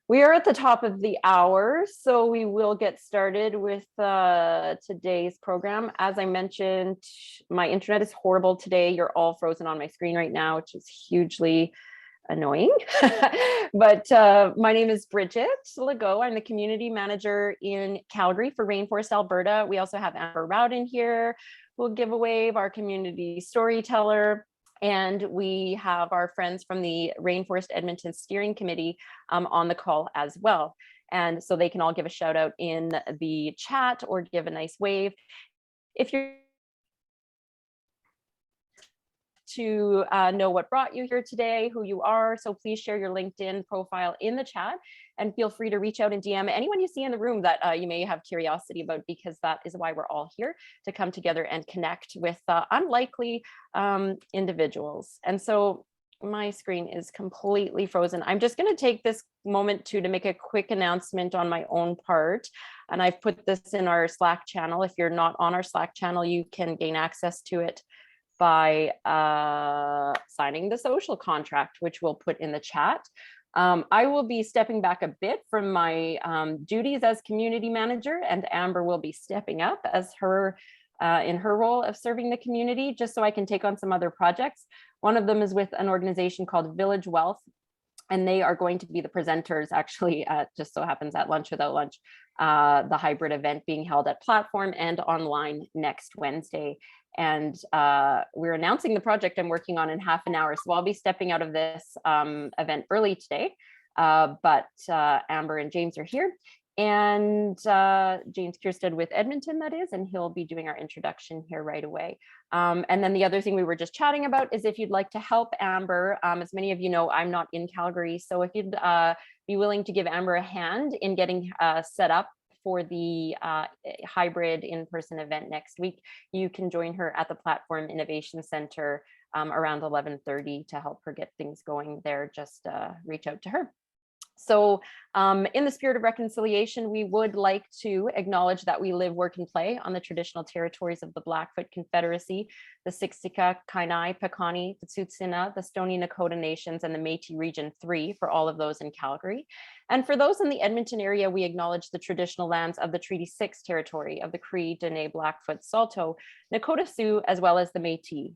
We are at the top of the hour, so we will get started with today's program. As I mentioned, my internet is horrible today. You're all frozen on my screen right now, which is hugely annoying. But my name is Bridget Legault. I'm the community manager in Calgary for Rainforest Alberta. We also have Amber Rowden here, who will give a wave, our community storyteller. And we have our friends from the Rainforest Edmonton Steering Committee on the call as well. And so they can all give a shout out in the chat or give a nice wave. If you're to know what brought you here today, who you are, so please share your LinkedIn profile in the chat and feel free to reach out and DM anyone you see in the room that you may have curiosity about, because that is why we're all here, to come together and connect with unlikely individuals. And so my screen is completely frozen. I'm just going to take this moment to make a quick announcement on my own part. And I've put this in our Slack channel. If you're not on our Slack channel, you can gain access to it by signing the social contract, which we'll put in the chat. I will be stepping back a bit from my duties as community manager, and Amber will be stepping up as in her role of serving the community, just so I can take on some other projects. One of them is with an organization called Village Wealth, and they are going to be the presenters, actually, just so happens at Lunch Without Lunch, the hybrid event being held at Platform and online next Wednesday. And we're announcing the project I'm working on in half an hour. So I'll be stepping out of this event early today, but Amber and James are here. And James Kierstead with Edmonton, that is, and he'll be doing our introduction here right away. And then the other thing we were just chatting about is if you'd like to help Amber, as many of you know, I'm not in Calgary. So if you'd be willing to give Amber a hand in getting set up for the hybrid in-person event next week, you can join her at the Platform Innovation Center around 11:30 to help her get things going there. Just reach out to her. So in the spirit of reconciliation, we would like to acknowledge that we live, work, and play on the traditional territories of the Blackfoot Confederacy, the Siksika, Kainai, Piikani, the Tsuut'ina, the Stoney Nakoda Nations, and the Métis Region 3, for all of those in Calgary. And for those in the Edmonton area, we acknowledge the traditional lands of the Treaty 6 territory of the Cree, Dene, Blackfoot, Saulteaux, Nakota Sioux, as well as the Métis.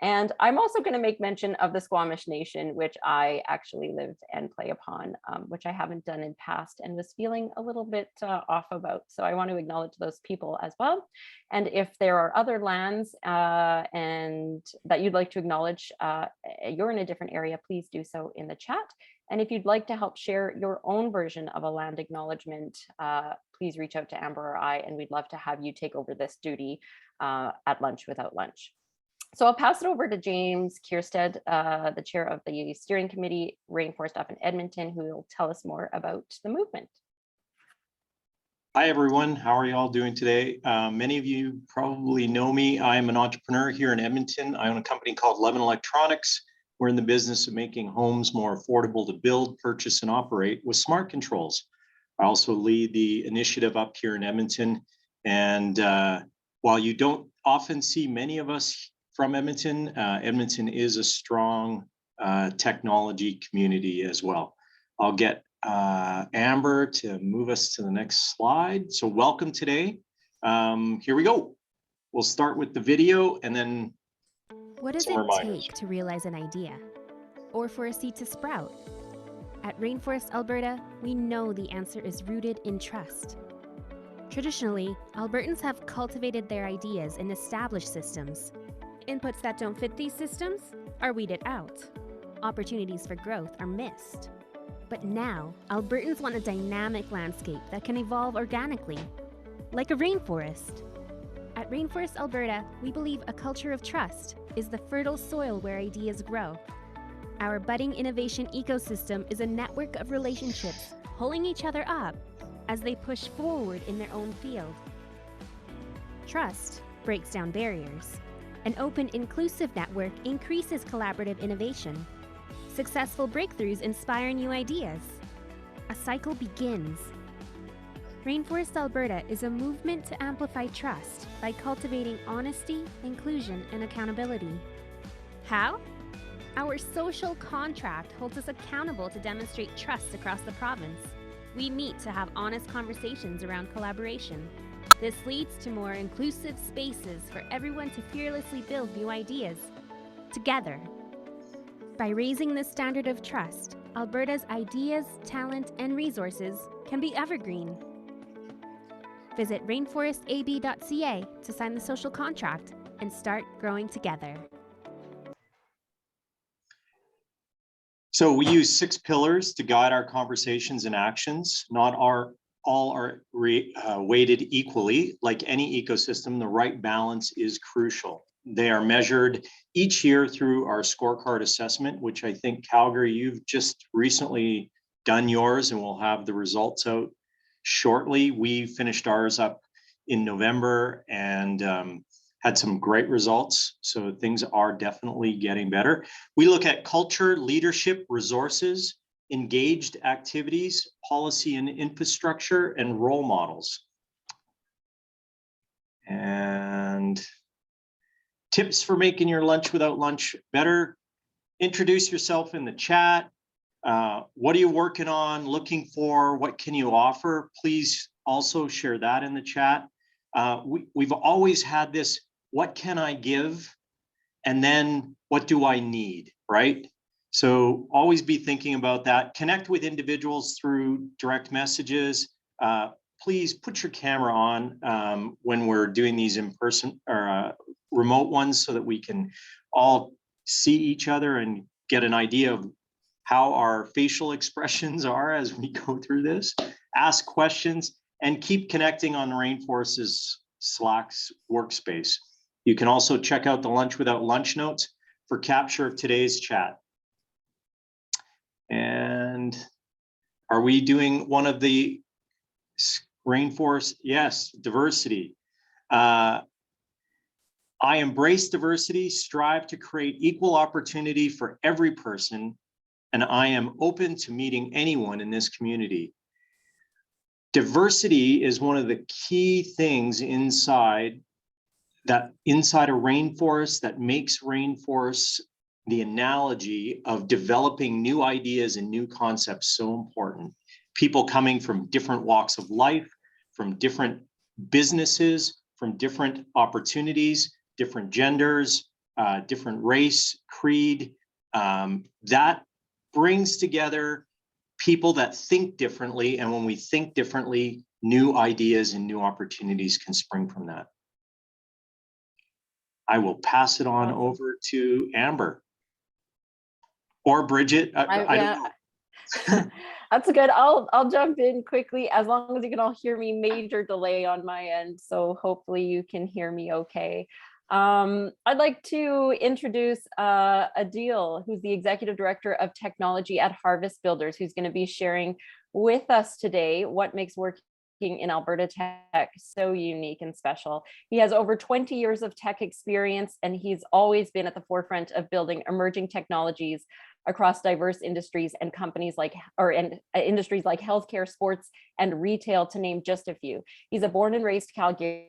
And I'm also going to make mention of the Squamish Nation, which I actually live and play upon, which I haven't done in past and was feeling a little bit off about. So I want to acknowledge those people as well. And if there are other lands and that you'd like to acknowledge, you're in a different area, please do so in the chat. And if you'd like to help share your own version of a land acknowledgement, please reach out to Amber or I, and we'd love to have you take over this duty at Lunch Without Lunch. So I'll pass it over to James Kierstead, the chair of the steering committee, Rainforest up in Edmonton, who will tell us more about the movement. Hi, everyone. How are you all doing today? Many of you probably know me. I am an entrepreneur here in Edmonton. I own a company called LWOL Electronics. We're in the business of making homes more affordable to build, purchase, and operate with smart controls. I also lead the initiative up here in Edmonton. And while you don't often see many of us from Edmonton, Edmonton is a strong technology community as well. I'll get Amber to move us to the next slide. So welcome today. Here we go. We'll start with the video and then what does it take to realize an idea or for a seed to sprout? At Rainforest Alberta, we know the answer is rooted in trust. Traditionally, Albertans have cultivated their ideas in established systems. Inputs that don't fit these systems are weeded out. Opportunities for growth are missed. But now, Albertans want a dynamic landscape that can evolve organically, like a rainforest. At Rainforest Alberta, we believe a culture of trust is the fertile soil where ideas grow. Our budding innovation ecosystem is a network of relationships pulling each other up as they push forward in their own field. Trust breaks down barriers. An open, inclusive network increases collaborative innovation. Successful breakthroughs inspire new ideas. A cycle begins. Rainforest Alberta is a movement to amplify trust by cultivating honesty, inclusion, and accountability. How? Our social contract holds us accountable to demonstrate trust across the province. We meet to have honest conversations around collaboration. This leads to more inclusive spaces for everyone to fearlessly build new ideas together. By raising the standard of trust, Alberta's ideas, talent, and resources can be evergreen. Visit rainforestab.ca to sign the social contract and start growing together. So we use 6 pillars to guide our conversations and actions. Not all are weighted equally. Like any ecosystem, the right balance is crucial. They are measured each year through our scorecard assessment, which I think, Calgary, you've just recently done yours, and we'll have the results out shortly. We finished ours up in November and had some great results. So things are definitely getting better. We look at culture, leadership, resources, engaged activities, policy and infrastructure, and role models. And tips for making your lunch without lunch better. Introduce yourself in the chat. What are you working on, looking for? What can you offer? Please also share that in the chat. We've always had this, what can I give? And then what do I need, right? So always be thinking about that. Connect with individuals through direct messages. Please put your camera on when we're doing these in person or remote ones so that we can all see each other and get an idea of how our facial expressions are as we go through this. Ask questions and keep connecting on Rainforest's Slack's workspace. You can also check out the Lunch Without Lunch notes for capture of today's chat. And are we doing one of the Rainforest? Yes, diversity. I embrace diversity, strive to create equal opportunity for every person, and I am open to meeting anyone in this community. Diversity is one of the key things inside a rainforest that makes rainforests the analogy of developing new ideas and new concepts so important. People coming from different walks of life, from different businesses, from different opportunities, different genders, different race, creed, that brings together people that think differently. And when we think differently, new ideas and new opportunities can spring from that. I will pass it on over to Amber or Bridget. I don't know. That's good. I'll jump in quickly as long as you can all hear me. Major delay on my end, so hopefully you can hear me okay. I'd like to introduce Adile, who's the Executive Director of Technology at Harvest Builders, who's going to be sharing with us today what makes working in Alberta tech so unique and special. He has over 20 years of tech experience, and he's always been at the forefront of building emerging technologies across diverse industries and companies industries like healthcare, sports, and retail, to name just a few. He's a born and raised Calgarian.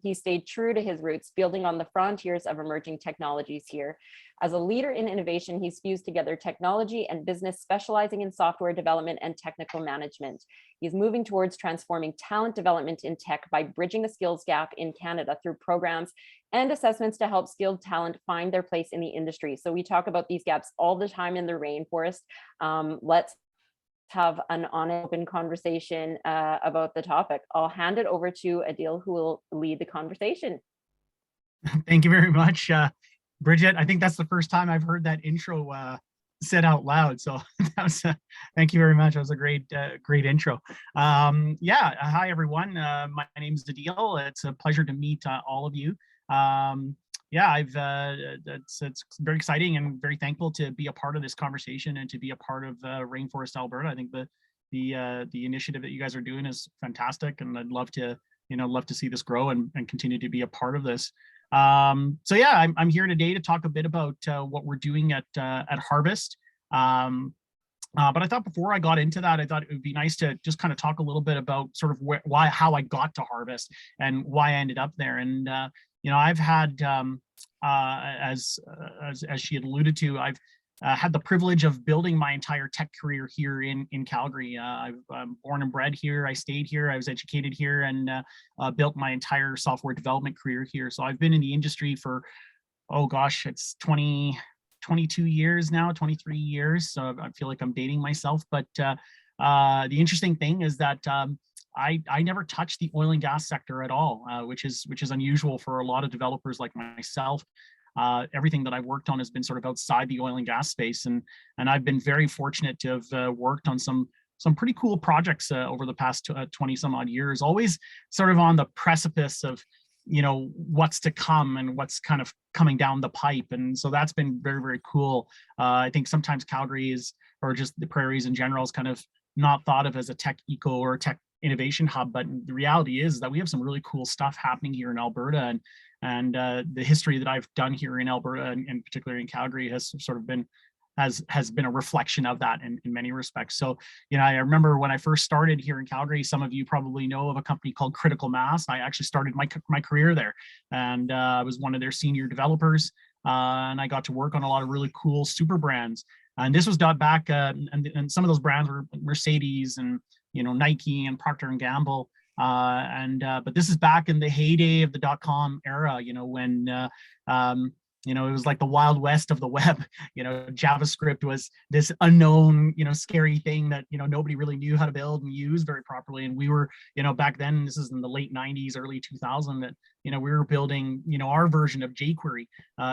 He stayed true to his roots, building on the frontiers of emerging technologies here. As a leader in innovation, he's fused together technology and business, specializing in software development and technical management. He's moving towards transforming talent development in tech by bridging the skills gap in Canada through programs and assessments to help skilled talent find their place in the industry. So we talk about these gaps all the time in the rainforest. Let's have an honest, open conversation about the topic. I'll hand it over to Adile, who will lead the conversation. Thank you very much, Bridget. I think that's the first time I've heard that intro said out loud. So that was, thank you very much. That was a great intro. Yeah, hi everyone. My name is Adile. It's a pleasure to meet all of you. Yeah, it's very exciting and very thankful to be a part of this conversation and to be a part of Rainforest Alberta. I think the initiative that you guys are doing is fantastic, and I'd love to see this grow and continue to be a part of this. So yeah, I'm here today to talk a bit about what we're doing at Harvest. But I thought before I got into that, I thought it would be nice to just kind of talk a little bit about sort of how I got to Harvest and why I ended up there. And I've had, as she had alluded to, I've had the privilege of building my entire tech career here in Calgary. I'm born and bred here. I stayed here. I was educated here, and built my entire software development career here. So I've been in the industry for, oh gosh, it's 22 years now, 23 years. So I feel like I'm dating myself. But the interesting thing is that I never touched the oil and gas sector at all, which is unusual for a lot of developers like myself. Everything that I've worked on has been sort of outside the oil and gas space, and I've been very fortunate to have worked on some pretty cool projects over the past 20 some odd years, always sort of on the precipice of what's to come and what's kind of coming down the pipe. And so that's been very, very cool. I think sometimes Calgary is, or just the prairies in general, is kind of not thought of as a tech eco or tech innovation hub, but the reality is that we have some really cool stuff happening here in Alberta, and the history that I've done here in Alberta, and particularly in Calgary, has sort of been has been a reflection of that in many respects. So, I remember when I first started here in Calgary, some of you probably know of a company called Critical Mass. I actually started my career there, and I was one of their senior developers, and I got to work on a lot of really cool super brands. And this was done back, and some of those brands were Mercedes and Nike and Procter and Gamble. But this is back in the heyday of the .com era, when it was like the Wild West of the web. JavaScript was this unknown, scary thing that, nobody really knew how to build and use very properly. And we were, back then, this is in the late 90s, early 2000, that, we were building, our version of jQuery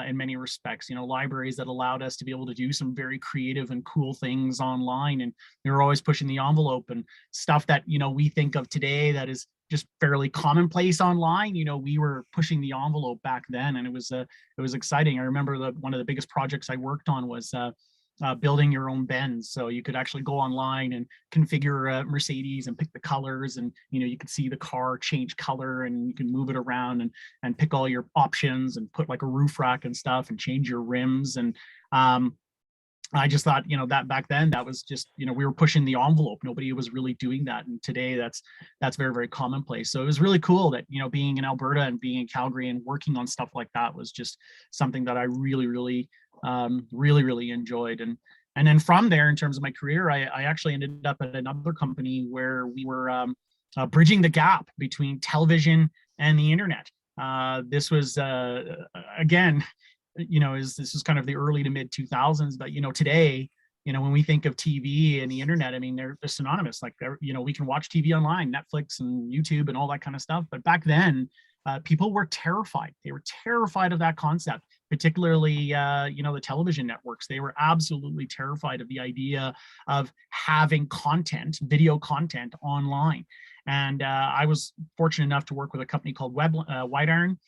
in many respects, libraries that allowed us to be able to do some very creative and cool things online. And we were always pushing the envelope, and stuff that, we think of today that is just fairly commonplace online. We were pushing the envelope back then, and it was exciting. I remember one of the biggest projects I worked on was building your own Benz. So you could actually go online and configure a Mercedes and pick the colors, and you could see the car change color, and you can move it around and pick all your options and put like a roof rack and stuff and change your rims. And I just thought, that back then, that was just, we were pushing the envelope. Nobody was really doing that. And today that's very, very commonplace. So it was really cool that, being in Alberta and being in Calgary and working on stuff like that was just something that I really, really, really enjoyed. And then from there, in terms of my career, I actually ended up at another company where we were bridging the gap between television and the internet. This was, again, this is kind of the early to mid 2000s, but today, when we think of TV and the internet, I mean, they're synonymous. Like, we can watch TV online, Netflix and YouTube and all that kind of stuff. But back then, people were terrified. They were terrified of that concept, particularly, the television networks. They were absolutely terrified of the idea of having content, video content online. And I was fortunate enough to work with a company called White Iron,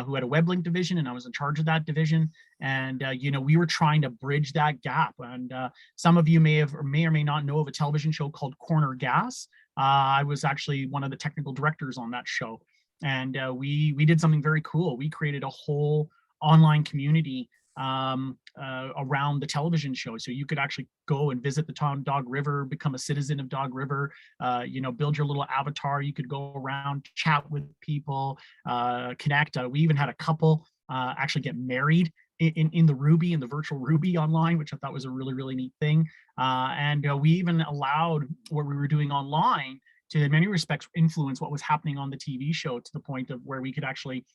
who had a web link division, and I was in charge of that division. And we were trying to bridge that gap. And some of you may or may not know of a television show called Corner Gas. I was actually one of the technical directors on that show, and we did something very cool. We created a whole online community around the television show. So you could actually go and visit the town Dog River, become a citizen of Dog River, build your little avatar. You could go around, chat with people, connect. We even had a couple actually get married in the Ruby, in the virtual Ruby online, which I thought was a really, really neat thing. And we even allowed what we were doing online to, in many respects, influence what was happening on the TV show, to the point of where we could actually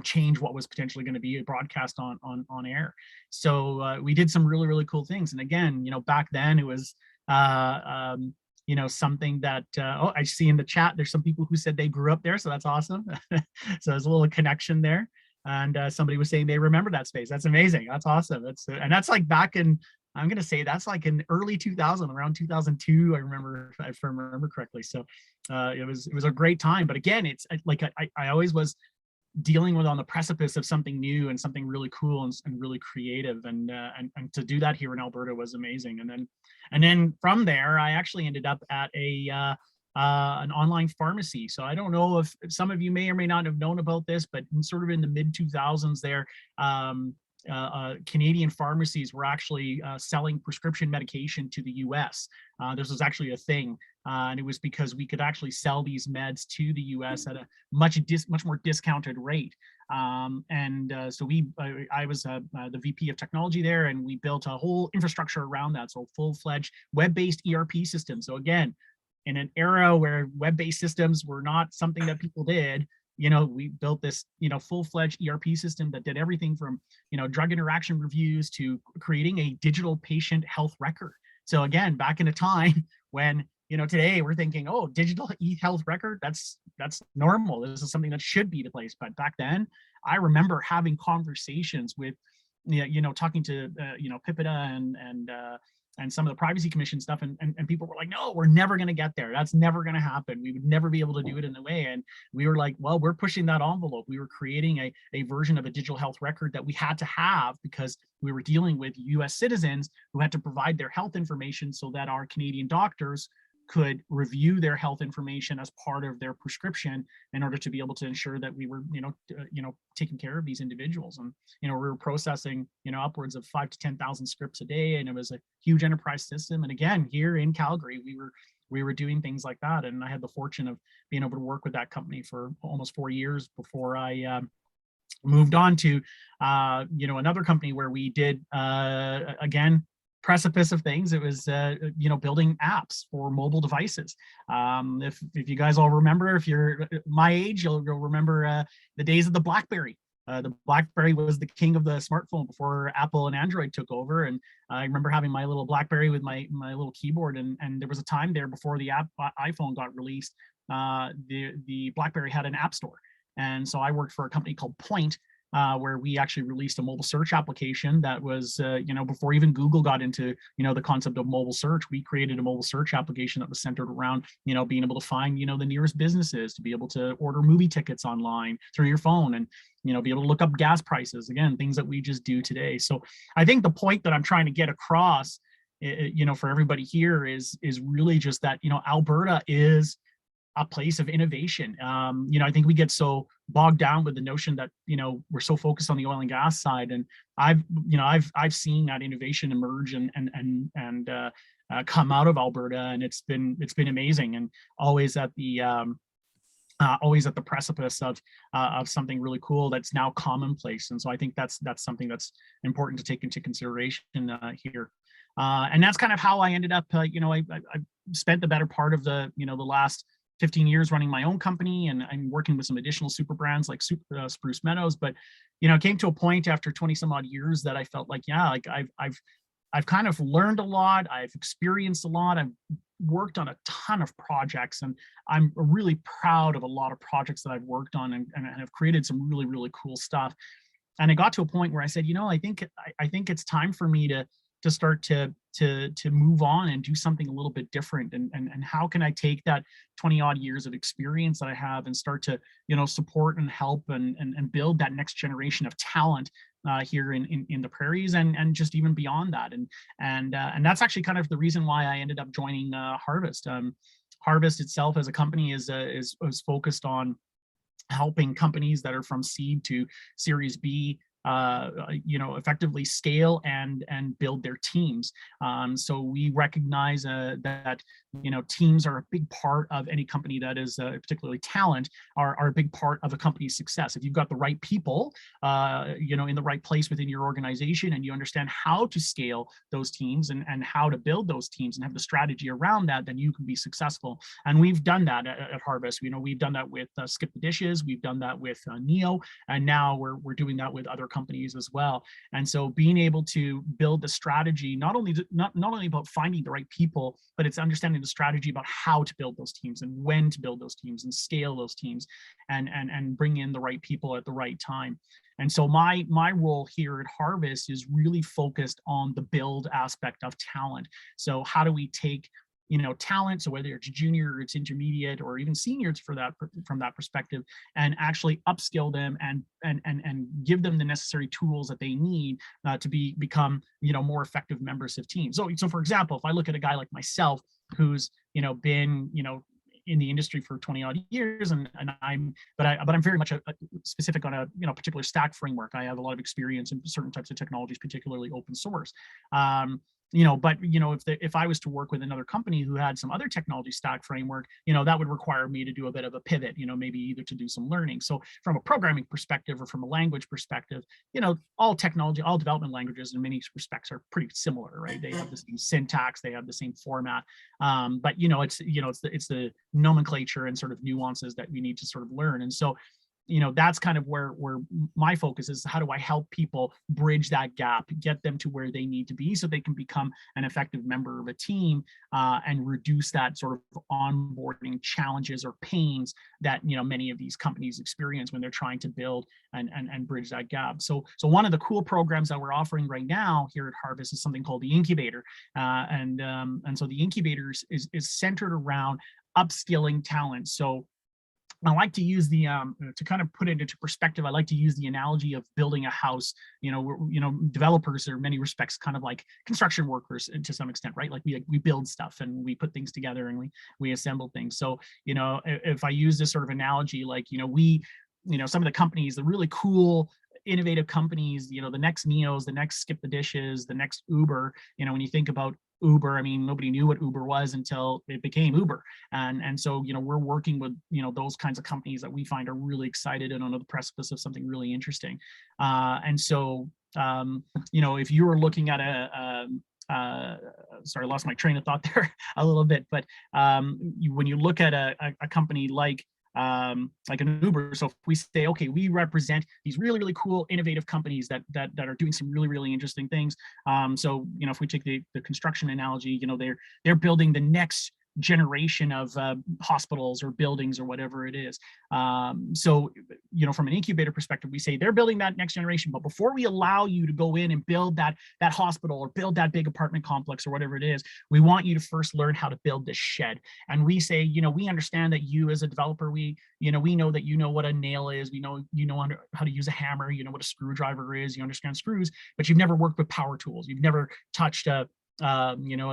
change what was potentially going to be a broadcast on air. So we did some really, really cool things. And again, back then it was, something that, I see in the chat, there's some people who said they grew up there. So that's awesome. So there's a little connection there. And somebody was saying they remember that space. That's amazing. That's awesome. And that's like back in, I'm going to say that's like in early 2000, around 2002. I remember, if I remember correctly. So it was a great time. But again, it's like, I always was dealing with on the precipice of something new and something really cool and really creative, and to do that here in Alberta was amazing. And then from there, I actually ended up at an online pharmacy. So I don't know if some of you may or may not have known about this, but sort of in the mid 2000s there, Canadian pharmacies were actually selling prescription medication to the US. This was actually a thing, and it was because we could actually sell these meds to the US at a much more discounted rate. I was the VP of technology there, and we built a whole infrastructure around that. So full-fledged web-based ERP system. So again, in an era where web-based systems were not something that people did, we built this, full-fledged ERP system that did everything from, drug interaction reviews to creating a digital patient health record. So again, back in a time when, today we're thinking, oh, digital e-health record, that's normal. This is something that should be the place. But back then, I remember having conversations with, talking to, PIPEDA and some of the privacy commission stuff, and people were like, no, we're never going to get there. That's never going to happen. We would never be able to do it in the way. And we were like, well, we're pushing that envelope. We were creating a version of a digital health record that we had to have because we were dealing with US citizens who had to provide their health information so that our Canadian doctors could review their health information as part of their prescription in order to be able to ensure that we were, taking care of these individuals. And, we were processing, upwards of 5,000 to 10,000 scripts a day. And it was a huge enterprise system. And again, here in Calgary, we were doing things like that. And I had the fortune of being able to work with that company for almost 4 years before I moved on to, another company where we did, again, precipice of things. It was building apps for mobile devices. If you guys all remember, if you're my age, you'll remember the days of the BlackBerry. The BlackBerry was the king of the smartphone before Apple and Android took over. And I remember having my little BlackBerry with my little keyboard, and there was a time there before the iPhone got released, the BlackBerry had an app store. And so I worked for a company called Point, where we actually released a mobile search application that was, before even Google got into, the concept of mobile search. We created a mobile search application that was centered around, being able to find, the nearest businesses, to be able to order movie tickets online through your phone, and, be able to look up gas prices, again, things that we just do today. So I think the point that I'm trying to get across, for everybody here is really just that, Alberta is a place of innovation. I think we get so bogged down with the notion that, we're so focused on the oil and gas side. And I've seen that innovation emerge and come out of Alberta, and it's been amazing, and always at the precipice of something really cool that's now commonplace. And so I think that's something that's important to take into consideration here. And that's kind of how I ended up, I spent the better part of the last 15 years running my own company, and I'm working with some additional super brands like Spruce Meadows. But, it came to a point after 20 some odd years that I felt like, I've kind of learned a lot. I've experienced a lot. I've worked on a ton of projects, and I'm really proud of a lot of projects that I've worked on, and have created some really, really cool stuff. And it got to a point where I said, I think it's time for me to start to move on and do something a little bit different. And how can I take that 20 odd years of experience that I have and start to, support and help and build that next generation of talent here in the prairies, and just even beyond that. And that's actually kind of the reason why I ended up joining Harvest. Harvest itself as a company is focused on helping companies that are from seed to Series B effectively scale and build their teams. So we recognize that teams are a big part of any company that is particularly talent, are a big part of a company's success. If you've got the right people in the right place within your organization, and you understand how to scale those teams and how to build those teams and have the strategy around that, then you can be successful. And we've done that at Harvest. We've done that with Skip the Dishes, we've done that with Neo, and now we're doing that with other companies as well. And so being able to build the strategy, not only about finding the right people, but it's understanding the strategy about how to build those teams and when to build those teams and scale those teams and bring in the right people at the right time. And so my role here at Harvest is really focused on the build aspect of talent. So how do we take talent, so whether it's junior or it's intermediate or even seniors from that perspective, and actually upskill them and give them the necessary tools that they need to become more effective members of teams. So for example, if I look at a guy like myself who's been in the industry for 20 odd years, but I'm very much specific on a particular stack framework. I have a lot of experience in certain types of technologies, particularly open source. but if I was to work with another company who had some other technology stack framework, that would require me to do a bit of a pivot, maybe either to do some learning. So from a programming perspective or from a language perspective, all development languages in many respects are pretty similar, right? They have the same syntax, they have the same format, but it's the nomenclature and sort of nuances that we need to sort of learn. And so that's kind of where my focus is. How do I help people bridge that gap, get them to where they need to be so they can become an effective member of a team, and reduce that sort of onboarding challenges or pains that many of these companies experience when they're trying to build and bridge that gap. So one of the cool programs that we're offering right now here at Harvest is something called the Incubator, and so the Incubator is centered around upskilling talent. So I like to use the to kind of put it into perspective. I like to use the analogy of building a house. Developers are in many respects kind of like construction workers to some extent, right? Like we build stuff and we put things together and we assemble things. So if I use this sort of analogy, like some of the companies, the really cool, innovative companies, the next Neos, the next Skip the Dishes, the next Uber. When you think about Uber, I mean, nobody knew what Uber was until it became Uber. And so, we're working with, those kinds of companies that we find are really excited and on the precipice of something really interesting. And so, if you were looking at sorry, I lost my train of thought there a little bit, but when you look at a company like an Uber. So if we say, okay, we represent these really, really cool, innovative companies that are doing some really, really interesting things. So, if we take the construction analogy, they're building the next generation of hospitals or buildings or whatever it is. So, from an incubator perspective, we say they're building that next generation, but before we allow you to go in and build that hospital or build that big apartment complex or whatever it is, we want you to first learn how to build this shed. And we say, we understand that you as a developer, we know that you know what a nail is, we know how to use a hammer, you know what a screwdriver is, you understand screws, but you've never worked with power tools, you've never touched a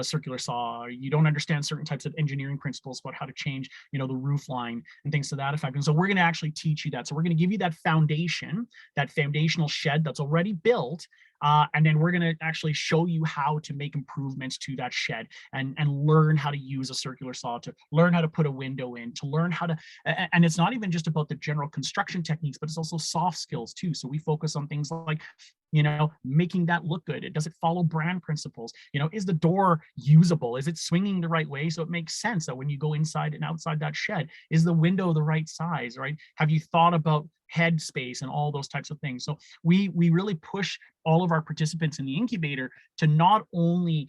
circular saw, you don't understand certain types of engineering principles about how to change, the roof line and things to that effect. And so we're going to actually teach you that. So we're going to give you that foundation, that foundational shed that's already built. And then we're going to actually show you how to make improvements to that shed and learn how to use a circular saw, to learn how to put a window in, to learn how to, and it's not even just about the general construction techniques, but it's also soft skills too. So we focus on things like, making that look good. Does it follow brand principles? Is the door usable? Is it swinging the right way? So it makes sense that when you go inside and outside that shed, is the window the right size, right? Have you thought about head space and all those types of things? So we really push all of our participants in the incubator to not only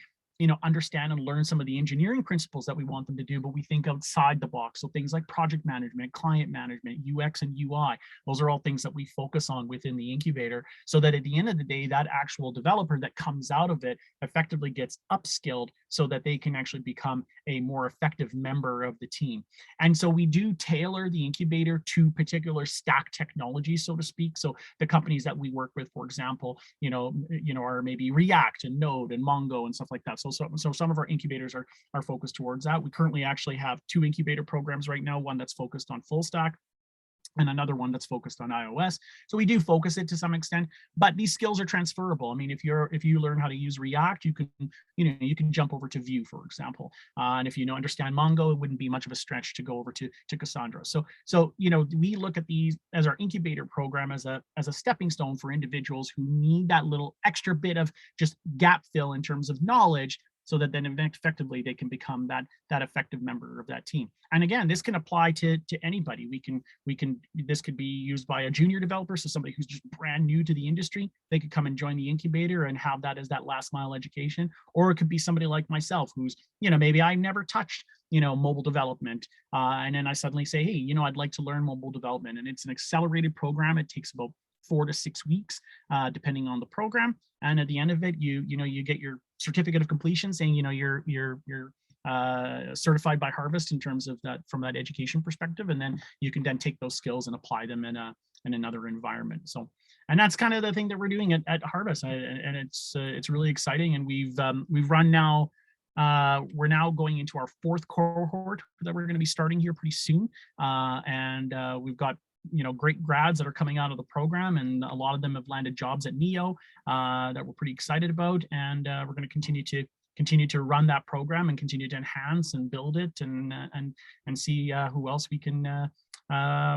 understand and learn some of the engineering principles that we want them to do, but we think outside the box. So things like project management, client management, UX and UI, those are all things that we focus on within the incubator, so that at the end of the day, that actual developer that comes out of it effectively gets upskilled so that they can actually become a more effective member of the team. And so we do tailor the incubator to particular stack technologies, so to speak. So the companies that we work with, for example, are maybe React and Node and Mongo and stuff like that. So some of our incubators are focused towards that. We currently actually have 2 incubator programs right now, one that's focused on full stack and another one that's focused on iOS. So we do focus it to some extent, but these skills are transferable. I mean, if you learn how to use React, you can jump over to Vue, for example. And if you understand Mongo, it wouldn't be much of a stretch to go over to Cassandra. So we look at these as our incubator program as a stepping stone for individuals who need that little extra bit of just gap fill in terms of knowledge, so that then effectively they can become that effective member of that team. And again, this can apply to anybody. This could be used by a junior developer, so somebody who's just brand new to the industry. They could come and join the incubator and have that as that last mile education. Or it could be somebody like myself who's, maybe I never touched mobile development, and then I suddenly say, hey, I'd like to learn mobile development, and it's an accelerated program. It takes about 4 to 6 weeks, depending on the program. And at the end of it, you get your certificate of completion saying, you're certified by Harvest in terms of that, from that education perspective. And then you can then take those skills and apply them in another environment. So, and that's kind of the thing that we're doing at Harvest. And it's really exciting. And we've run now, we're now going into our 4th cohort that we're going to be starting here pretty soon. And we've got great grads that are coming out of the program, and a lot of them have landed jobs at NEO that we're pretty excited about, and we're going to continue to run that program and continue to enhance and build it, and see who else we can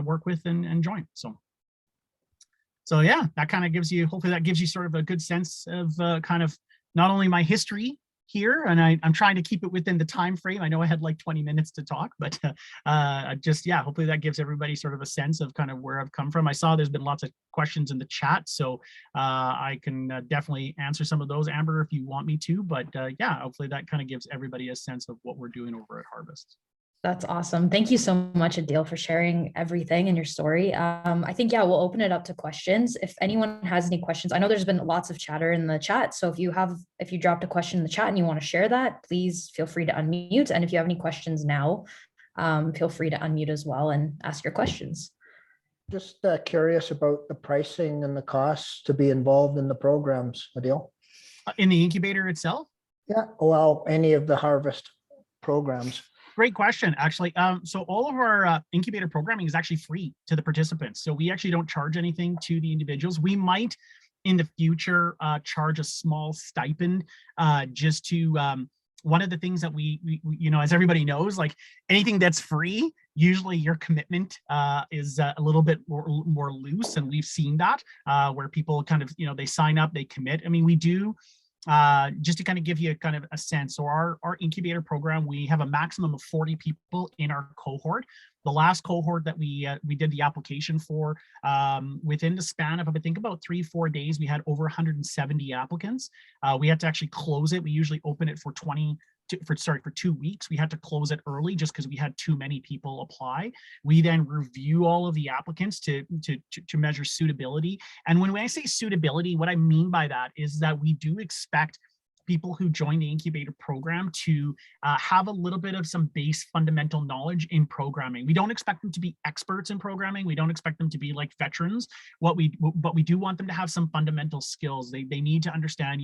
work with and join. So yeah, that kind of gives you, hopefully that gives you sort of a good sense of kind of not only my history here, and I'm trying to keep it within the time frame. I know I had like 20 minutes to talk, but yeah, hopefully that gives everybody sort of a sense of kind of where I've come from. I saw there's been lots of questions in the chat, so I can definitely answer some of those, Amber, if you want me to, but yeah, hopefully that kind of gives everybody a sense of what we're doing over at Harvest. That's awesome. Thank you so much, Adile, for sharing everything in your story. I think, yeah, we'll open it up to questions. If anyone has any questions, I know there's been lots of chatter in the chat. So if you dropped a question in the chat and you want to share that, please feel free to unmute. And if you have any questions now, feel free to unmute as well and ask your questions. Just curious about the pricing and the costs to be involved in the programs, Adile. In the incubator itself? Yeah, well, any of the Harvest programs. Great question, actually. So all of our incubator programming is actually free to the participants. So we actually don't charge anything to the individuals. We might in the future charge a small stipend just to, one of the things that we as everybody knows, like anything that's free, usually your commitment is a little bit more loose. And we've seen that where people kind of, they sign up, they commit. I mean, we do, just to kind of give you kind of a sense. So our incubator program, we have a maximum of 40 people in our cohort. The last cohort that we did the application for, within the span of, I think, about 3-4 days, we had over 170 applicants. We had to actually close it. We usually open it for 2 weeks. We had to close it early just because we had too many people apply. We then review all of the applicants to measure suitability. And when I say suitability, what I mean by that is that we do expect people who join the incubator program to have a little bit of some base fundamental knowledge in programming. We don't expect them to be experts in programming. We don't expect them to be like veterans. But we do want them to have some fundamental skills. They need to understand,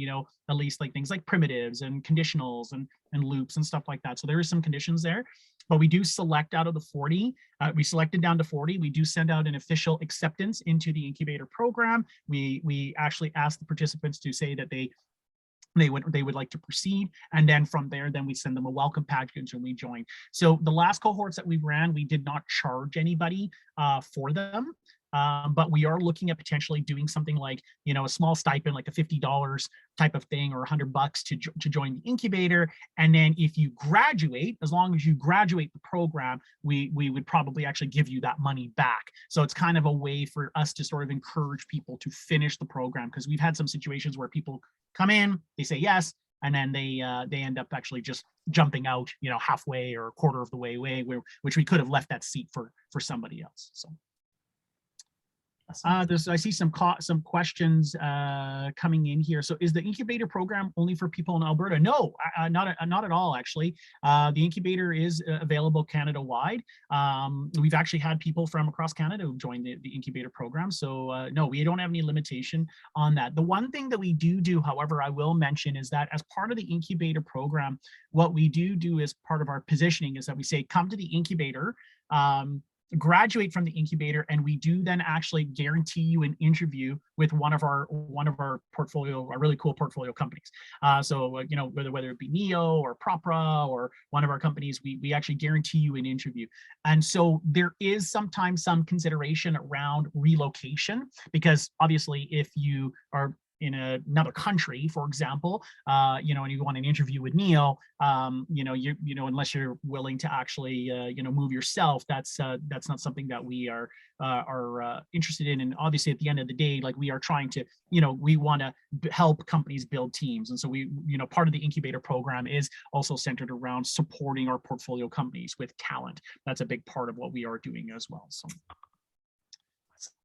at least like things like primitives and conditionals and loops and stuff like that. So there is some conditions there, but we do select out of the 40. We selected down to 40. We do send out an official acceptance into the incubator program. We actually ask the participants to say that they would like to proceed, and then from there, then we send them a welcome package and we join. So the last cohorts that we ran, we did not charge anybody for them, but we are looking at potentially doing something like, a small stipend, like a $50 type of thing, or $100 to join the incubator. And then if you graduate, as long as you graduate the program, we would probably actually give you that money back. So it's kind of a way for us to sort of encourage people to finish the program, because we've had some situations where people come in, they say yes, and then they end up actually just jumping out, halfway or a quarter of the way which we could have left that seat for somebody else. So I see some questions coming in here. So is the incubator program only for people in Alberta? No, not at all, actually. The incubator is available Canada-wide. We've actually had people from across Canada who joined the incubator program. So no, we don't have any limitation on that. The one thing that we do, however, I will mention, is that as part of the incubator program, what we do as part of our positioning is that we say, come to the incubator, graduate from the incubator, and we do then actually guarantee you an interview with one of our portfolio, our really cool portfolio companies. So whether it be NEO or Propra or one of our companies, we actually guarantee you an interview. And so there is sometimes some consideration around relocation, because obviously if you are in another country, for example, and you want an interview with NEO, unless you're willing to actually, move yourself, that's not something that we are interested in. And obviously, at the end of the day, like, we are trying to, we want to help companies build teams, and so we, part of the incubator program is also centered around supporting our portfolio companies with talent. That's a big part of what we are doing as well. So.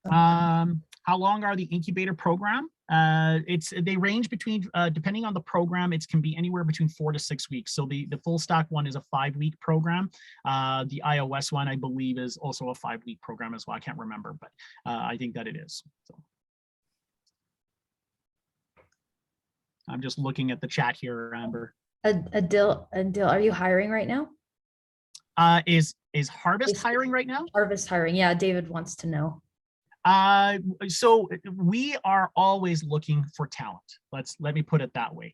How long are the incubator program? They range between, depending on the program, it can be anywhere between 4 to 6 weeks. So the full stack one is a 5-week program. The iOS one, I believe, is also a 5-week program as well. I can't remember, but I think that it is. So I'm just looking at the chat here, Amber. Adile, are you hiring right now? Is Harvest hiring right now? Harvest hiring. Yeah, David wants to know. So we are always looking for talent. Let me put it that way.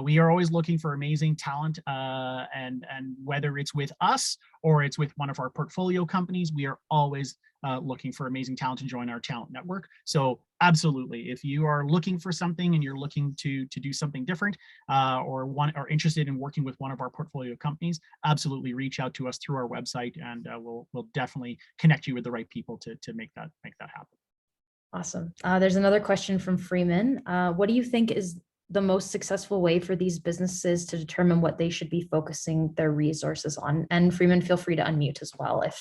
We are always looking for amazing talent, and whether it's with us or it's with one of our portfolio companies, we are always looking for amazing talent to join our talent network. So absolutely, if you are looking for something and you're looking to do something different, or interested in working with one of our portfolio companies, absolutely reach out to us through our website, and we'll definitely connect you with the right people to make that happen. Awesome. There's another question from Freeman. What do you think is the most successful way for these businesses to determine what they should be focusing their resources on? And Freeman, feel free to unmute as well if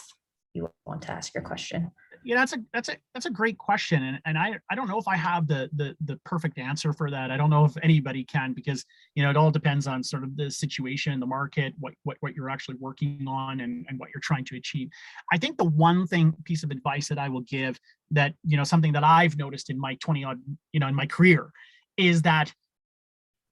you want to ask your question. Yeah, that's a great question, and I don't know if I have the perfect answer for that. I don't know if anybody can, because it all depends on sort of the situation, the market, what you're actually working on, and what you're trying to achieve. I think the one piece of advice that I will give, that something that I've noticed in my 20 odd in my career, is that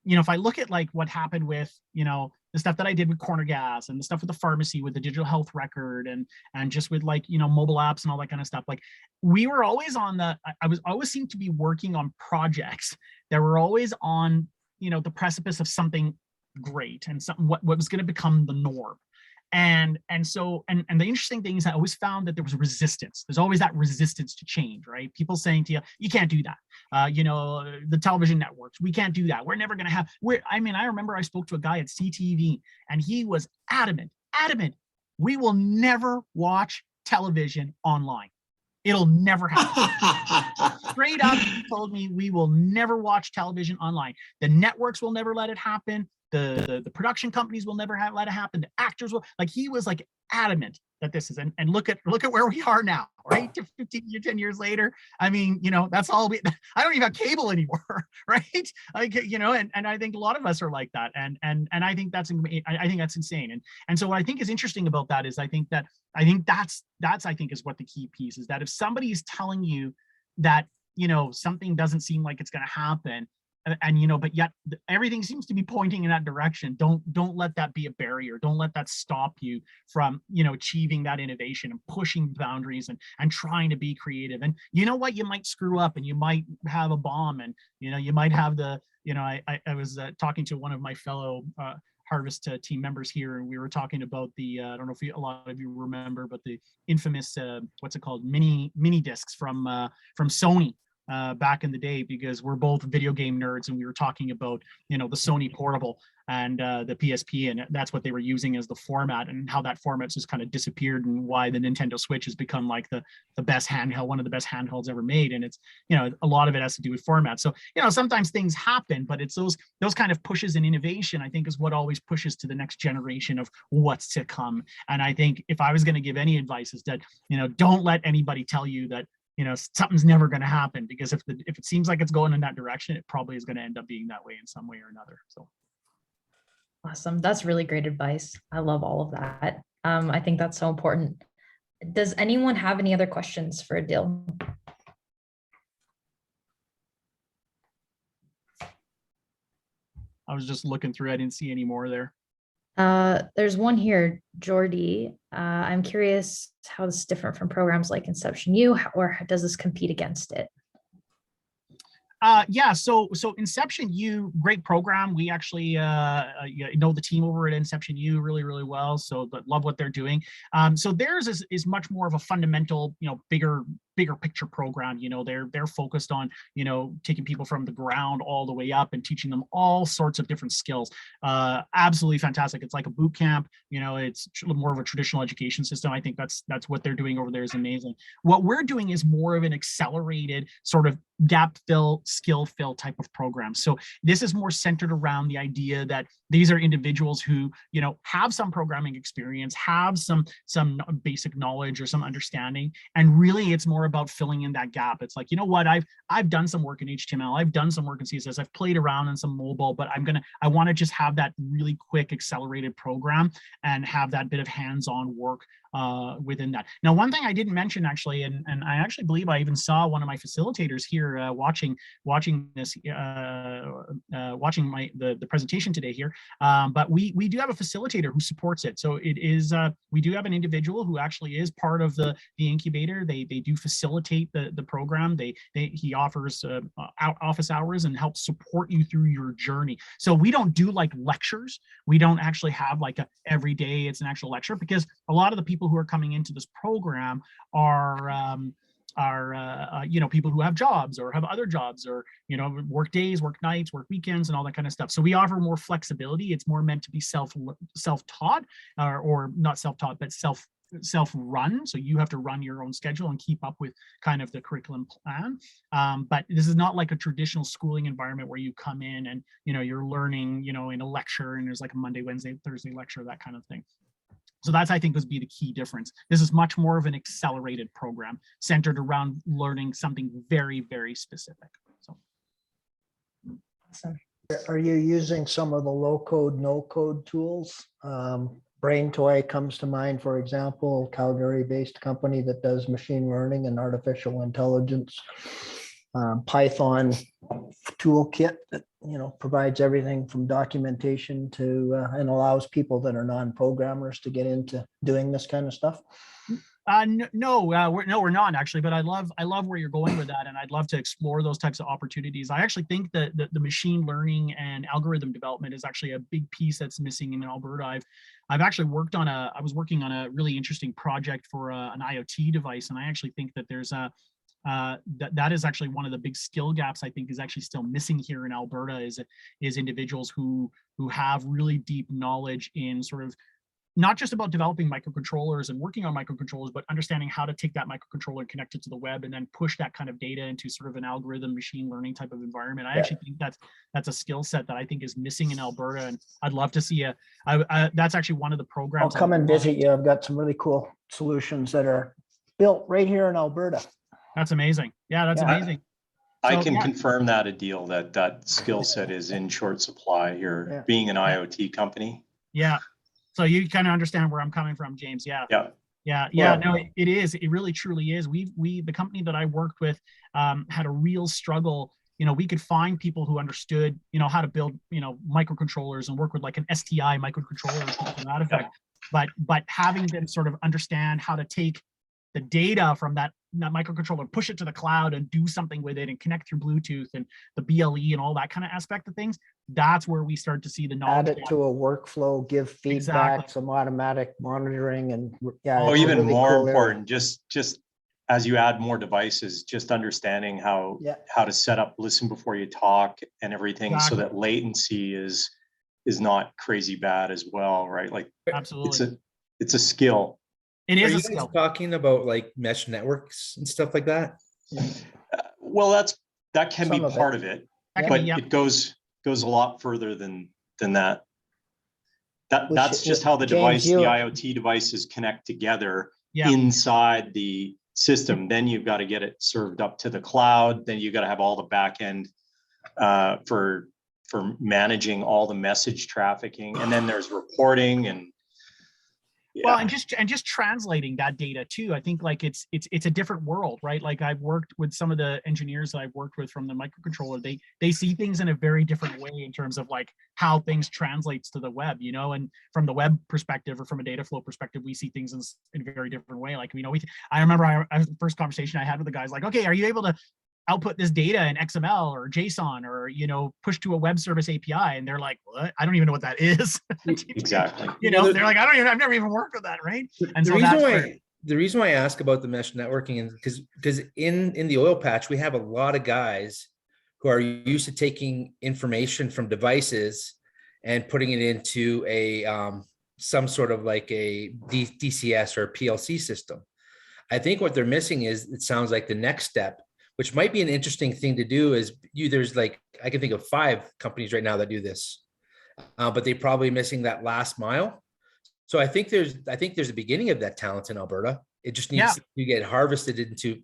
if I look at like what happened with the stuff that I did with Corner Gas, and the stuff with the pharmacy, with the digital health record, and just with like mobile apps and all that kind of stuff, like we were always on I was always seemed to be working on projects that were always on the precipice of something great, and something what was going to become the norm. And the interesting thing is I always found that there was resistance. There's always that resistance to change, right? People saying to you, you can't do that. The television networks, we can't do that. We're never going to have, I remember I spoke to a guy at CTV, and he was adamant, we will never watch television online. It'll never happen. Straight up, he told me, we will never watch television online. The networks will never let it happen. The production companies will never let it happen. The actors will, like, he was like adamant that this is, and look at where we are now, right? 10 years later. That's all I don't even have cable anymore, right? Like, and I think a lot of us are like that. And I think that's insane. And so what I think is interesting about that is I think that's is what the key piece is, that if somebody is telling you that, something doesn't seem like it's going to happen, and but yet everything seems to be pointing in that direction, don't let that be a barrier. Don't let that stop you from achieving that innovation and pushing boundaries and trying to be creative. And you might screw up, and you might have a bomb, and you might have the I was talking to one of my fellow Harvest team members here, and we were talking about the I don't know if a lot of you remember, but the infamous what's it called, mini discs from Sony back in the day, because we're both video game nerds, and we were talking about the Sony portable and the PSP, and that's what they were using as the format, and how that format's just kind of disappeared, and why the Nintendo Switch has become like the best handheld, one of the best handhelds ever made. And it's a lot of it has to do with format. So sometimes things happen, but it's those kind of pushes in innovation, I think, is what always pushes to the next generation of what's to come. And I think if I was going to give any advice, is that don't let anybody tell you that something's never going to happen, because if it seems like it's going in that direction, it probably is going to end up being that way in some way or another. So awesome. That's really great advice. I love all of that. I think that's so important. Does anyone have any other questions for Adile? I was just looking through, I didn't see any more there. There's one here, Jordy. I'm curious how this is different from programs like Inception U, or does this compete against it? Yeah, so Inception U, great program. We actually know the team over at Inception U really, really well, so but love what they're doing. So theirs is much more of a fundamental, bigger picture program. They're focused on taking people from the ground all the way up and teaching them all sorts of different skills. Absolutely fantastic. It's like a boot camp. It's more of a traditional education system. I think that's what they're doing over there is amazing. What we're doing is more of an accelerated sort of gap fill, skill fill type of program. So this is more centered around the idea that these are individuals who have some programming experience, have some basic knowledge or some understanding, and really it's more about filling in that gap. It's like, what, I've done some work in HTML, I've done some work in CSS, I've played around in some mobile, but I want to just have that really quick accelerated program and have that bit of hands-on work within that. Now, one thing I didn't mention actually, and I actually believe I even saw one of my facilitators here here watching this, watching the presentation today here. But we do have a facilitator who supports it. So it is, we do have an individual who actually is part of the incubator. They do facilitate the program. He offers office hours and helps support you through your journey. So we don't do like lectures. We don't actually have like every day it's an actual lecture, because a lot of the people who are coming into this program are you know, people who have jobs or have other jobs, or, you know, work days, work nights, work weekends, and all that kind of stuff. So we offer more flexibility. It's more meant to be self-taught, or not self-taught, but self-run. So you have to run your own schedule and keep up with kind of the curriculum plan. But this is not like a traditional schooling environment where you come in and, you know, you're learning, you know, in a lecture and there's like a Monday, Wednesday, Thursday lecture, that kind of thing. So that's, I think, would be the key difference. This is much more of an accelerated program centered around learning something very, very specific. So. Awesome. Are you using some of the low code, no code tools? Brain Toy comes to mind, for example, Calgary-based company that does machine learning and artificial intelligence. Python toolkit that, you know, provides everything from documentation to and allows people that are non-programmers to get into doing this kind of stuff. No, we're not actually, but I love where you're going with that, and I'd love to explore those types of opportunities. I actually think that the machine learning and algorithm development is actually a big piece that's missing in Alberta. I've actually worked on I was working on a really interesting project for an IoT device, and I actually think that there's that is actually one of the big skill gaps I think is actually still missing here in Alberta, is individuals who have really deep knowledge in sort of not just about developing microcontrollers and working on microcontrollers, but understanding how to take that microcontroller and connect it to the web and then push that kind of data into sort of an algorithm machine learning type of environment. I actually think that's a skill set that I think is missing in Alberta, and I'd love to see that's actually one of the programs. I'll come and visit you. I've got some really cool solutions that are built right here in Alberta. That's amazing. Yeah, that's amazing. I can confirm that, Adile, that skill set is in short supply here, being an IoT company. Yeah. So you kind of understand where I'm coming from, James. Yeah. Yeah. No, it is. It really truly is. The company that I worked with had a real struggle. You know, we could find people who understood, you know, how to build, you know, microcontrollers and work with like an STI microcontroller or something to that effect. But having them sort of understand how to take the data from that microcontroller, push it to the cloud and do something with it and connect through Bluetooth and the BLE and all that kind of aspect of things. That's where we start to see the knowledge. Add it to a workflow, give feedback, some automatic monitoring, and even really more cool important, just as you add more devices, just understanding how to set up listen before you talk and everything, so that latency is not crazy bad as well, right? Like absolutely, it's a skill. It is Are a you skill. talking about like mesh networks and stuff like that? Well, that can be part of it, but it goes a lot further than that. That's just how the James, the IoT devices connect together inside the system. Then you've got to get it served up to the cloud. Then you've got to have all the back end for managing all the message trafficking, and then there's reporting and. Well, and just translating that data too. I think like it's a different world, right? Like I've worked with some of the engineers that I've worked with from the microcontroller. They see things in a very different way in terms of like how things translates to the web, you know. And from the web perspective or from a data flow perspective, we see things in a very different way. Like, you know, I remember the first conversation I had with the guys, like, okay, are you able to output this data in XML or JSON or, you know, push to a web service API? And they're like, what? I don't even know what that is. Exactly. You know, they're like, I've never even worked with that, right? And the reason why I ask about the mesh networking is because in the oil patch, we have a lot of guys who are used to taking information from devices and putting it into a some sort of like a DCS or a PLC system. I think what they're missing is, it sounds like the next step, which might be an interesting thing to do, is there's like, I can think of 5 companies right now that do this, but they're probably missing that last mile. So I think there's a beginning of that talent in Alberta. It just needs to get harvested into,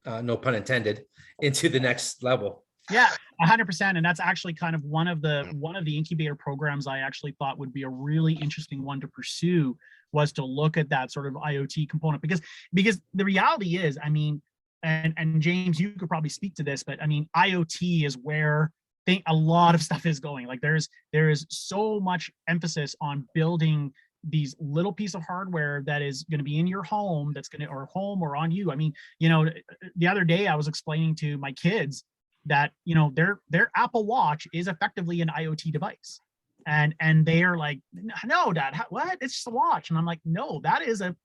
no pun intended, into the next level. Yeah, 100%. And that's actually kind of one of the incubator programs I actually thought would be a really interesting one to pursue, was to look at that sort of IoT component, because the reality is, I mean, and James, you could probably speak to this, but I mean, IoT is where a lot of stuff is going. Like there is so much emphasis on building these little piece of hardware that is going to be in your home, or home or on you. I mean, the other day I was explaining to my kids that, their Apple Watch is effectively an IoT device. And they are like, no, Dad, what? It's just a watch. And I'm like, no, that is a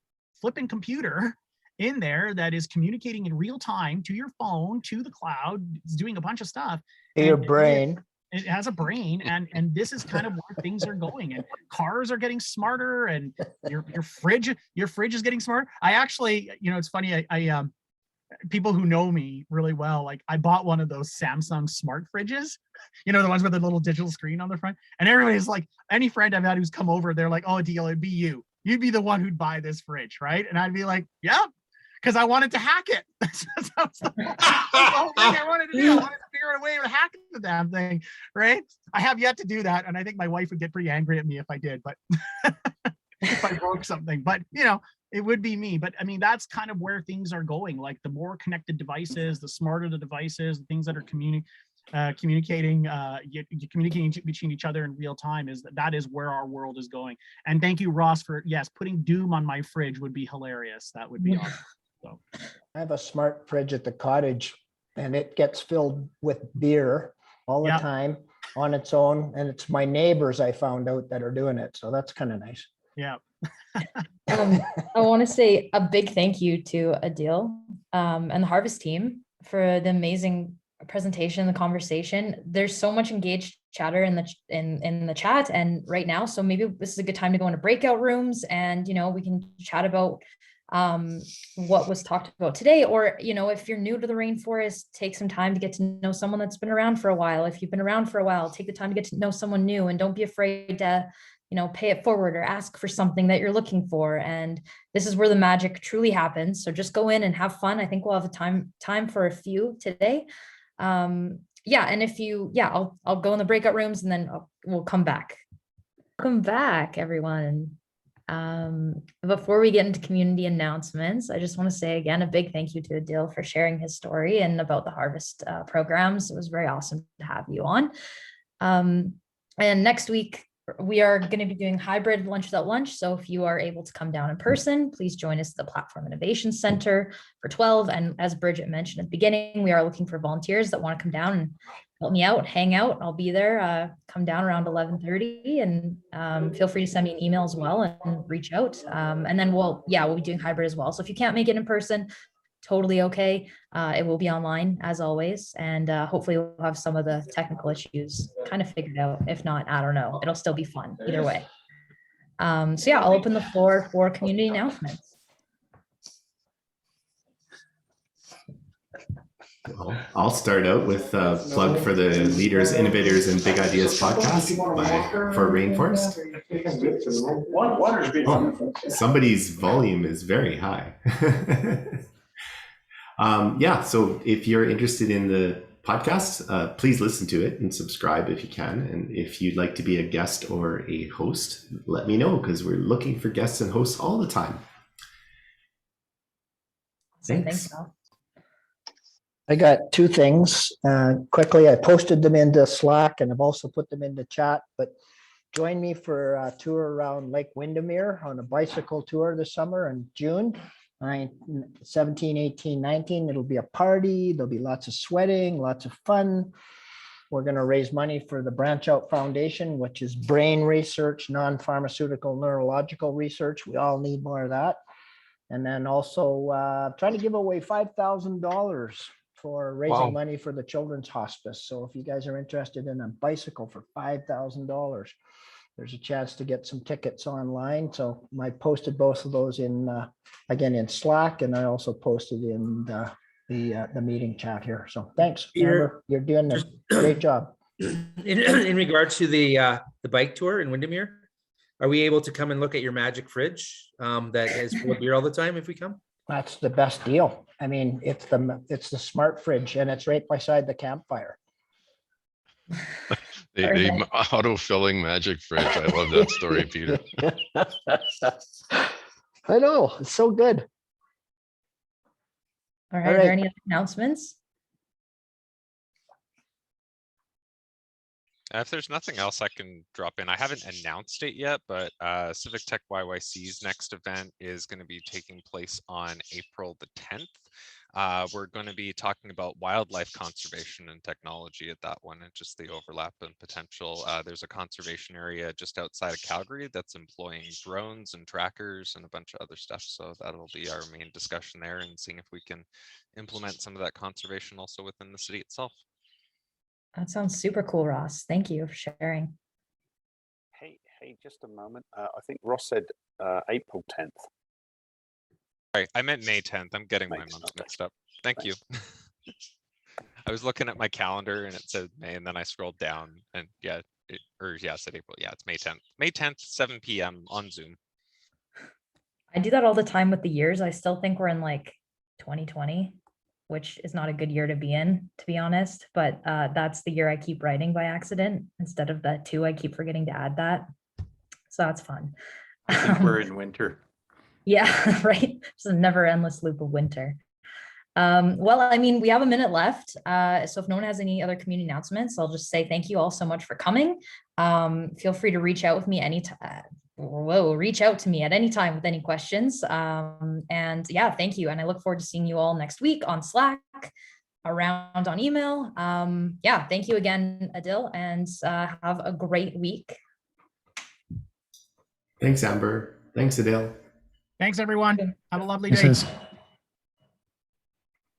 flipping computer in there that is communicating in real time to your phone, to the cloud. It's doing a bunch of stuff. Your brain. It has a brain, and this is kind of where things are going. And cars are getting smarter, and your fridge is getting smarter. I actually, it's funny. I people who know me really well, like I bought one of those Samsung smart fridges, the ones with the little digital screen on the front. And everybody's like, any friend I've had who's come over, they're like, "Oh, Adile, it'd be you. You'd be the one who'd buy this fridge, right?" And I'd be like, "Yeah." Because I wanted to hack it. That's the whole thing I wanted to do. I wanted to figure out a way to hack the damn thing, right? I have yet to do that, and I think my wife would get pretty angry at me if I did, but if I broke something. But it would be me. But I mean, that's kind of where things are going. Like the more connected devices, the smarter the devices, the things that are communicating between each other in real time, that is where our world is going. And thank you, Ross, for putting Doom on my fridge would be hilarious. That would be awesome. So I have a smart fridge at the cottage, and it gets filled with beer all the time on its own. And it's my neighbors, I found out, that are doing it. So that's kind of nice. Yeah. I want to say a big thank you to Adile and the Harvest team for the amazing presentation, the conversation. There's so much engaged chatter in the chat and right now. So maybe this is a good time to go into breakout rooms and, we can chat about what was talked about today, or if you're new to the rainforest, take some time to get to know someone that's been around for a while. If you've been around for a while, take the time to get to know someone new, and don't be afraid to pay it forward or ask for something that you're looking for. And this is where the magic truly happens. So just go in and have fun. I think we'll have a time for a few today. And if you I'll go in the breakout rooms, and then we'll come back. Welcome back, everyone. Before we get into community announcements, I just want to say again a big thank you to Adile for sharing his story and about the Harvest programs. It was very awesome to have you on. And next week we are going to be doing hybrid lunch without lunch. So if you are able to come down in person, please join us at the Platform Innovation Center for 12. And as Bridget mentioned at the beginning, we are looking for volunteers that want to come down and help me out, hang out. I'll be there. Come down around 11:30, and feel free to send me an email as well and reach out. And then we'll be doing hybrid as well. So if you can't make it in person, totally okay. It will be online as always. And hopefully we'll have some of the technical issues kind of figured out. If not, I don't know. It'll still be fun either way. I'll open the floor for community announcements. Well, I'll start out with a plug for the Leaders, Innovators, and Big Ideas podcast for Rainforest. Oh, somebody's volume is very high. So if you're interested in the podcast, please listen to it and subscribe if you can. And if you'd like to be a guest or a host, let me know, because we're looking for guests and hosts all the time. Thanks. I got two things quickly. I posted them into Slack, and I've also put them into chat, but join me for a tour around Lake Windermere on a bicycle tour this summer in June. 17, 18, 19. It'll be a party. There'll be lots of sweating, lots of fun. We're going to raise money for the Branch Out Foundation, which is brain research, non-pharmaceutical neurological research. We all need more of that. And then also trying to give away $5,000 for raising money for the Children's Hospice. So if you guys are interested in a bicycle for $5,000, there's a chance to get some tickets online. So I posted both of those in, again, in Slack, and I also posted in the meeting chat here. So thanks, Peter. You're doing a great job. In regard to the bike tour in Windermere, are we able to come and look at your magic fridge that is full of beer all the time if we come? That's the best deal. I mean, it's the smart fridge, and it's right beside the campfire. The auto-filling magic fridge. I love that story, Peter. I know, it's so good. All right, All are there right. any other announcements? If there's nothing else I can drop in, I haven't announced it yet, but Civic Tech YYC's next event is going to be taking place on April the 10th. We're going to be talking about wildlife conservation and technology at that one, and just the overlap and potential. There's a conservation area just outside of Calgary that's employing drones and trackers and a bunch of other stuff. So that'll be our main discussion there, and seeing if we can implement some of that conservation also within the city itself. That sounds super cool, Ross. Thank you for sharing. Hey, just a moment. I think Ross said April 10th. Sorry, I meant May 10th. I'm getting my May 10th, months okay. mixed up. Thank you. I was looking at my calendar and it said May, and then I scrolled down and it said April. Yeah, it's May 10th. May 10th, 7 p.m. on Zoom. I do that all the time with the years. I still think we're in like 2020, which is not a good year to be in, to be honest. But that's the year I keep writing by accident instead of the 2. I keep forgetting to add that. So that's fun. I think we're in winter. Yeah, right. It's a never endless loop of winter. Well, I mean, we have a minute left. So if no one has any other community announcements, I'll just say thank you all so much for coming. Feel free to reach out with me anytime. Reach out to me at any time with any questions. And yeah, thank you. And I look forward to seeing you all next week on Slack, around on email. Yeah, thank you again, Adile, and have a great week. Thanks, Amber. Thanks, Adile. Thanks, everyone. Have a lovely day. This is